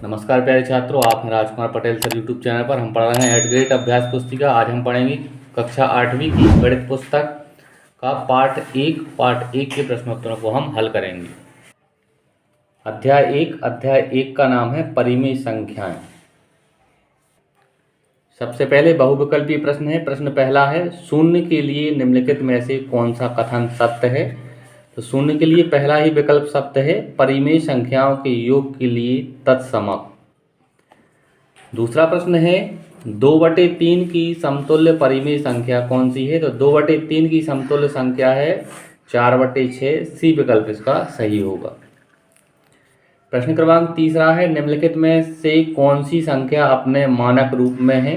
नमस्कार प्यारे छात्रों, आप हैं Rajkumar Patel sir YouTube channel पर। हम पढ़ रहे हैं एट ग्रेड अभ्यास पुस्तिका। आज हम पढ़ेंगे कक्षा 8वीं की गणित पुस्तक का पाठ एक के प्रश्नोत्तरों को हम हल करेंगे। अध्याय एक का नाम है परिमेय संख्याएं। सबसे पहले बहुविकल्पीय प्रश्न है। प्रश्न पहला है, शून्य के लिए निम्नलिखित में से कौन सा कथन सत्य है। तो शून्य के लिए पहला ही विकल्प सत्य है, परिमेय संख्याओं के योग के लिए तत्समक। दूसरा प्रश्न है, 2/3 की समतुल्य परिमेय संख्या कौन सी है। तो 2/3 की समतुल्य संख्या है 4/6। सी विकल्प इसका सही होगा। प्रश्न क्रमांक तीसरा है, निम्नलिखित में से कौन सी संख्या अपने मानक रूप में है।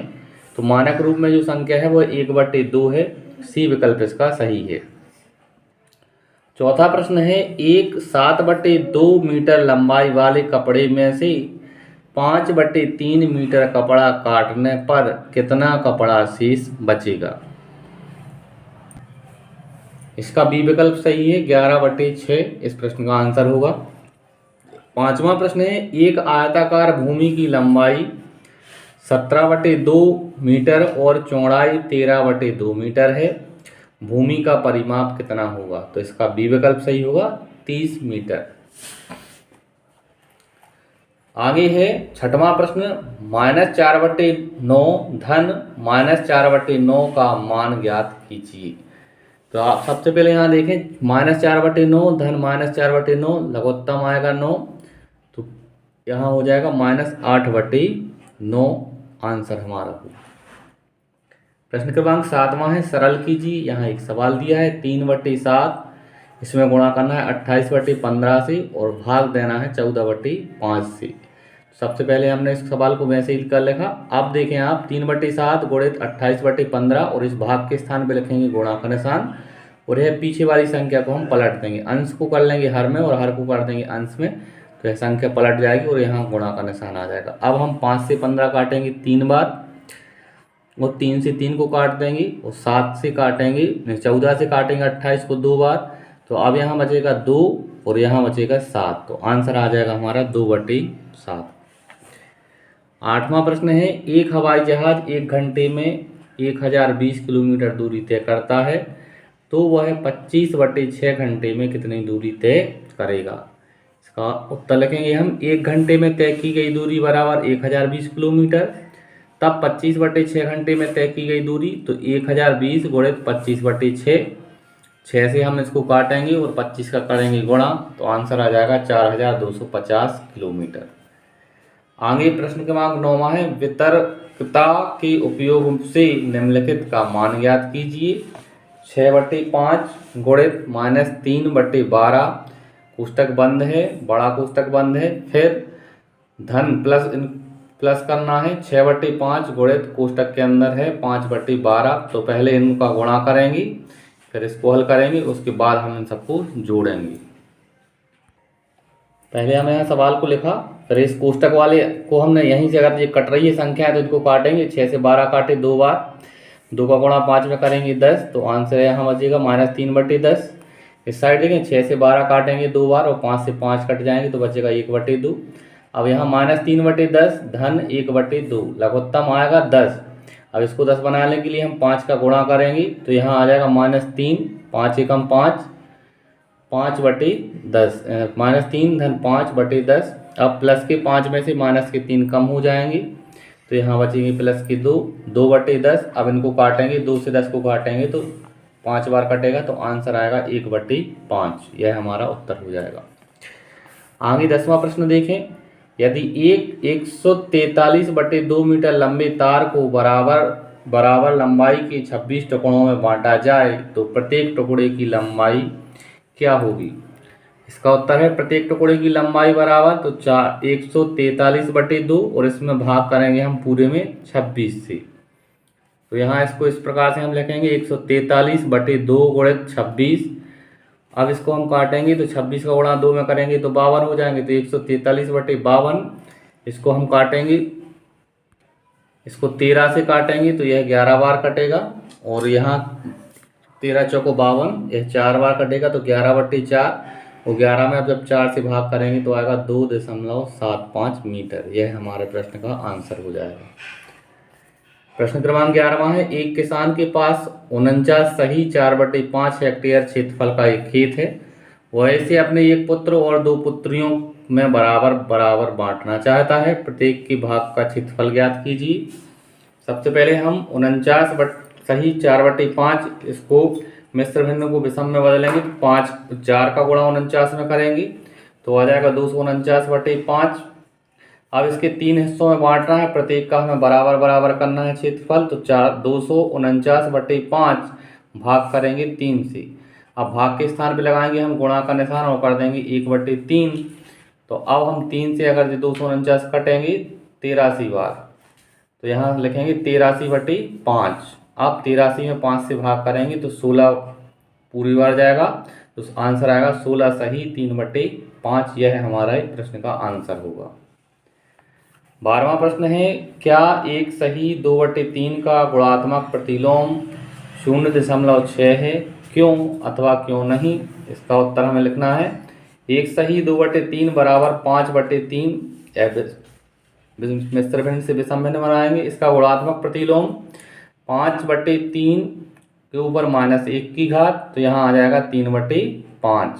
तो मानक रूप में जो संख्या है वो 1/2 है। सी विकल्प इसका सही है। चौथा प्रश्न है, एक 7/2 मीटर लंबाई वाले कपड़े में से 5/3 मीटर कपड़ा काटने पर कितना कपड़ा शेष बचेगा। इसका बी विकल्प सही है, 11/6 इस प्रश्न का आंसर होगा। पांचवा प्रश्न है, एक आयताकार भूमि की लंबाई 17/2 मीटर और चौड़ाई 13/2 मीटर है। भूमि का परिमाप कितना होगा। तो इसका बी विकल्प सही होगा, 30 मीटर। आगे है छठवां प्रश्न, -4/9 धन -4/9 का मान ज्ञात कीजिए। तो आप सबसे पहले यहाँ देखें, -4/9 धन -4/9 लघुत्तम आएगा 9, तो यहाँ हो जाएगा -8/9 आंसर हमारा होगा। प्रश्न क्रमांक 7वां है, सरल कीजिए। यहाँ एक सवाल दिया है 3/7, इसमें गुणा करना है 28/15 से और भाग देना है 14/5 से। सबसे पहले हमने इस सवाल को वैसे ही कर लिखा। अब देखें आप, 3/7 गुणित 28/15 और इस भाग के स्थान पे लिखेंगे गुणा का निशान और यह पीछे वाली संख्या को हम पलट देंगे। अंश को कर लेंगे हर में और हर को कर देंगे अंश में, तो यह संख्या पलट जाएगी और यहाँ गुणा का निशान आ जाएगा। अब हम 5 से 15 काटेंगे 3 बार और 3 से 3 को काट देंगे और 7 से काटेंगे, 14 से काटेंगे 28 को 2 बार। तो अब यहाँ बचेगा 2 और यहाँ बचेगा 7, तो आंसर आ जाएगा हमारा 2/7। 8वां प्रश्न है, एक हवाई जहाज 1 घंटे में 1020 किलोमीटर दूरी तय करता है, तो वह 25/6 घंटे में कितनी दूरी तय करेगा। इसका उत्तर लिखेंगे हम, 1 घंटे में तय की गई दूरी बराबर 1020 किलोमीटर, तब 25/6 घंटे में तय की गई दूरी, तो 1020 गुणित 25/6, 6 से हम इसको काटेंगे और 25 का करेंगे गुणा, तो आंसर आ जाएगा 4250 किलोमीटर। आगे प्रश्न क्रमांक 9वां है, वितर्कता के उपयोग से निम्नलिखित का मान ज्ञात कीजिए। 6/5 गुणित -3/12 कोष्टक बंद है, बड़ा कोष्टक बंद है। फिर धन प्लस करना है 6/5 गुणित कोष्टक के अंदर है 5/12, तो पहले इनका गुणा करेंगे फिर इसको हल करेंगे, उसके बाद हम इन सबको जोड़ेंगे। पहले हमने यहाँ सवाल को लिखा, फिर इस कोष्टक वाले को हमने यहीं से, अगर ये कट रही है संख्या है तो इनको काटेंगे। 6 से 12 काटे 2 बार, 2 का गुणा 5 में करेंगे 10, तो आंसर यहाँ बचेगा -3/10। इस साइड देखें, 6 से 12 काटेंगे 2 बार और 5 से 5 कट जाएंगे, तो बचेगा 1/2। अब यहाँ -3/10 धन 1/2 लघुत्तम आएगा 10। अब इसको 10 बनाने के लिए हम 5 का गुणा करेंगे, तो यहाँ आ जाएगा -3, 5 एकम 5, 5/10 -3 धन 5/10। अब प्लस के 5 में से माइनस के 3 कम हो जाएंगे, तो यहाँ बचेंगे प्लस के 2, 2/10। अब इनको काटेंगे, 2 से 10 को काटेंगे तो 5 बार कटेगा, तो आंसर आएगा 1/5। यह हमारा उत्तर हो जाएगा। आगे 10वां प्रश्न देखें, यदि एक 143/2 मीटर लंबे तार को बराबर लंबाई के 26 टुकड़ों में बांटा जाए, तो प्रत्येक टुकड़े की लंबाई क्या होगी। इसका उत्तर है, प्रत्येक टुकड़े की लंबाई बराबर, तो 143/2 और इसमें भाग करेंगे हम पूरे में 26 से। तो यहाँ इसको इस प्रकार से हम लिखेंगे 143/2 गुणित 26। अब इसको हम काटेंगे, तो 26 का गुणा 2 में करेंगे तो 52 हो जाएंगे, तो 143/52। इसको हम काटेंगे, इसको 13 से काटेंगे तो यह 11 बार कटेगा और यहाँ 13 चौको 52, यह 4 बार कटेगा, तो 11/4 वो 11 में अब जब 4 से भाग करेंगे तो आएगा 2.75 मीटर। यह हमारे प्रश्न का आंसर हो जाएगा। प्रश्न क्रमांक 11वां है, एक किसान के पास 49 सही 4/5 हेक्टेयर क्षेत्रफल का एक खेत है। वह इसे अपने एक पुत्र और 2 पुत्रियों में बराबर बराबर बांटना चाहता है। प्रत्येक के भाग का क्षेत्रफल ज्ञात कीजिए। सबसे पहले हम 49 सही 4/5, इसको मिश्र भिन्न को विषम में बदलेंगे तो 4 का गुणा 49 में करेंगे तो आ जाएगा 249/5। अब इसके 3 हिस्सों में बांटना है, प्रत्येक का हमें बराबर बराबर करना है क्षेत्रफल। तो 249/5 भाग करेंगे 3 से। अब भाग के स्थान पे लगाएंगे हम गुणा का निशान और कर देंगे 1/3। तो अब हम 3 से अगर 249 कटेंगे 83 बार, तो यहाँ लिखेंगे 83/5। अब 83 में 5 से भाग करेंगे तो 16 पूरी बार जाएगा, तो आंसर आएगा 16 सही 3/5। यह हमारा प्रश्न का आंसर होगा। 12वां प्रश्न है, क्या एक सही 2/3 का गुणात्मक प्रतिलोम 0.6 है? क्यों अथवा क्यों नहीं? इसका उत्तर हमें लिखना है। एक सही 2/3 बराबर 5/3 मिश्र भिन्न से विषम भिन्न बनाएंगे। इसका गुणात्मक प्रतिलोम 5/3 के ऊपर -1 की घात, तो यहाँ आ जाएगा 3/5।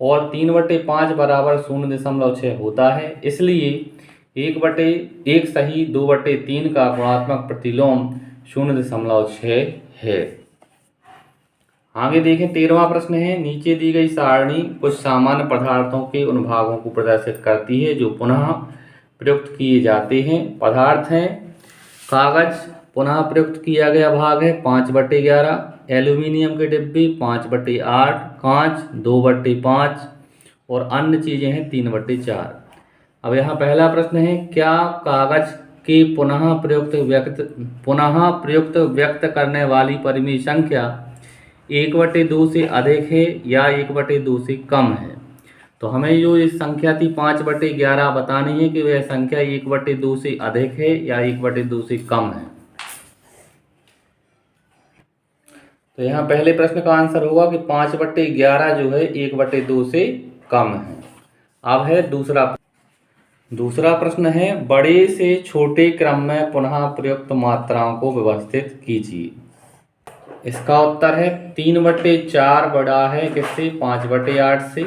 और 3/5 बराबर 0.6 होता है, इसलिए 1 सही 2/3 का गुणात्मक प्रतिलोम 0.6 है। आगे देखें 13वां प्रश्न है, नीचे दी गई सारणी कुछ सामान्य पदार्थों के उन भागों को प्रदर्शित करती है जो पुनः प्रयुक्त किए जाते हैं। पदार्थ हैं कागज, पुनः प्रयुक्त किया गया भाग है 5/11, एल्यूमिनियम के डिब्बे 5/8, कांच 2/5 और अन्य चीज़ें हैं 3/4। अब यहाँ पहला प्रश्न है, क्या कागज के पुनः प्रयुक्त व्यक्त करने वाली परिमेय संख्या 1/2 से अधिक है या 1/2 से कम है? तो हमें जो इस संख्या थी 5/11 बतानी है कि वह संख्या 1/2 से अधिक है या 1/2 से कम है। तो यहाँ पहले प्रश्न का आंसर होगा कि 5/11 जो है 1/2 से कम है। अब है दूसरा प्रश्न है, बड़े से छोटे क्रम में पुनः प्रयुक्त मात्राओं को व्यवस्थित कीजिए। इसका उत्तर है 3/4 बड़ा है किससे? 5/8 से,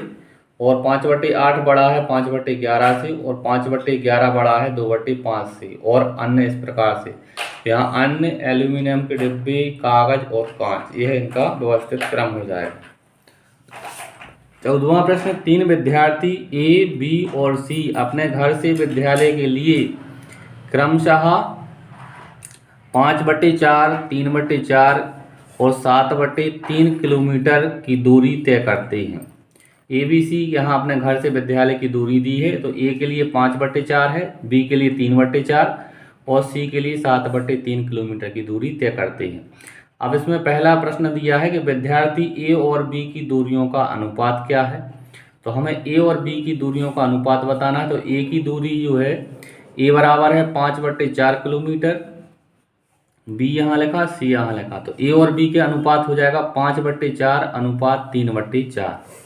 और 5/8 बड़ा है 5/11 से, और 5/11 बड़ा है 2/5 से, और अन्य इस प्रकार से। यहाँ अन्य एल्यूमिनियम के डिब्बे, कागज और कांच, यह इनका व्यवस्थित क्रम हो जाएगा। 14वां प्रश्न, 3 विद्यार्थी ए, बी और सी अपने घर से विद्यालय के लिए क्रमशः 5/4, 3/4 और 7/3 किलोमीटर की दूरी तय करते हैं। ए बी सी यहाँ अपने घर से विद्यालय की दूरी दी है, तो ए के लिए 5/4 है, बी के लिए 3/4 और सी के लिए 7/3 किलोमीटर की दूरी तय करते हैं। अब इसमें पहला प्रश्न दिया है कि विद्यार्थी ए और बी की दूरियों का अनुपात क्या है। तो हमें ए और बी की दूरियों का अनुपात बताना है। तो ए की दूरी जो है, ए बराबर है 5/4 किलोमीटर, बी यहाँ लिखा, सी यहाँ लिखा, तो ए और बी के अनुपात हो जाएगा 5/4 अनुपात 3/4।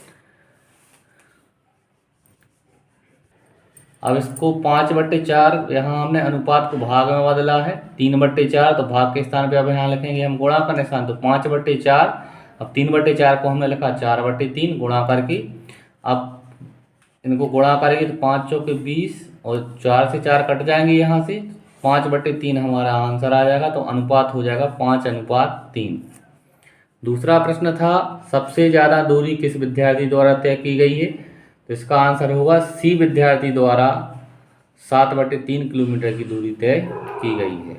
अब इसको 5/4 यहाँ हमने अनुपात को भाग में बदला है 3/4, तो भाग के स्थान पे अब यहाँ लिखेंगे हम गुणा का निशान, तो 5/4। अब 3/4 को हमने लिखा 4/3 गुणा करके। अब इनको गुणा करेंगे तो 5 चौके 20 और 4 से 4 कट जाएंगे यहाँ से, 5/3 हमारा आंसर आ जाएगा। तो अनुपात हो जाएगा 5:3। दूसरा प्रश्न था, सबसे ज़्यादा दूरी किस विद्यार्थी द्वारा तय की गई है? तो इसका आंसर होगा सी विद्यार्थी द्वारा 7/3 किलोमीटर की दूरी तय की गई है।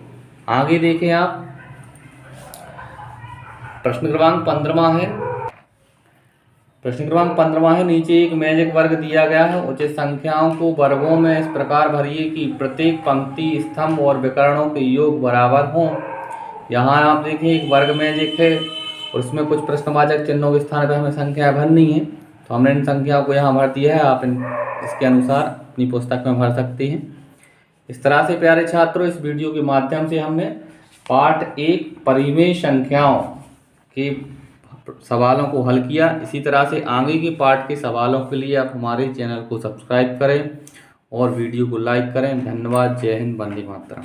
आगे देखें आप, प्रश्न क्रमांक 15वां है। प्रश्न क्रमांक 15वां है, नीचे एक मैजिक वर्ग दिया गया है। उचित संख्याओं को वर्गों में इस प्रकार भरिए कि प्रत्येक पंक्ति, स्तंभ और विकर्णों के योग बराबर हों। यहाँ आप देखिए एक वर्ग मैजिक है और उसमें कुछ प्रश्नवाचक चिन्हों के स्थान पर हमें संख्या भरनी है, तो हमने इन संख्याओं को यहाँ भर दिया है। आप इसके अनुसार अपनी पुस्तक में भर सकते हैं। इस तरह से प्यारे छात्रों, इस वीडियो के माध्यम से हमने पाठ 1 परिमेय संख्याओं के सवालों को हल किया। इसी तरह से आगे के पार्ट के सवालों के लिए आप हमारे चैनल को सब्सक्राइब करें और वीडियो को लाइक करें। धन्यवाद। जय हिंद, वंदे मातरम।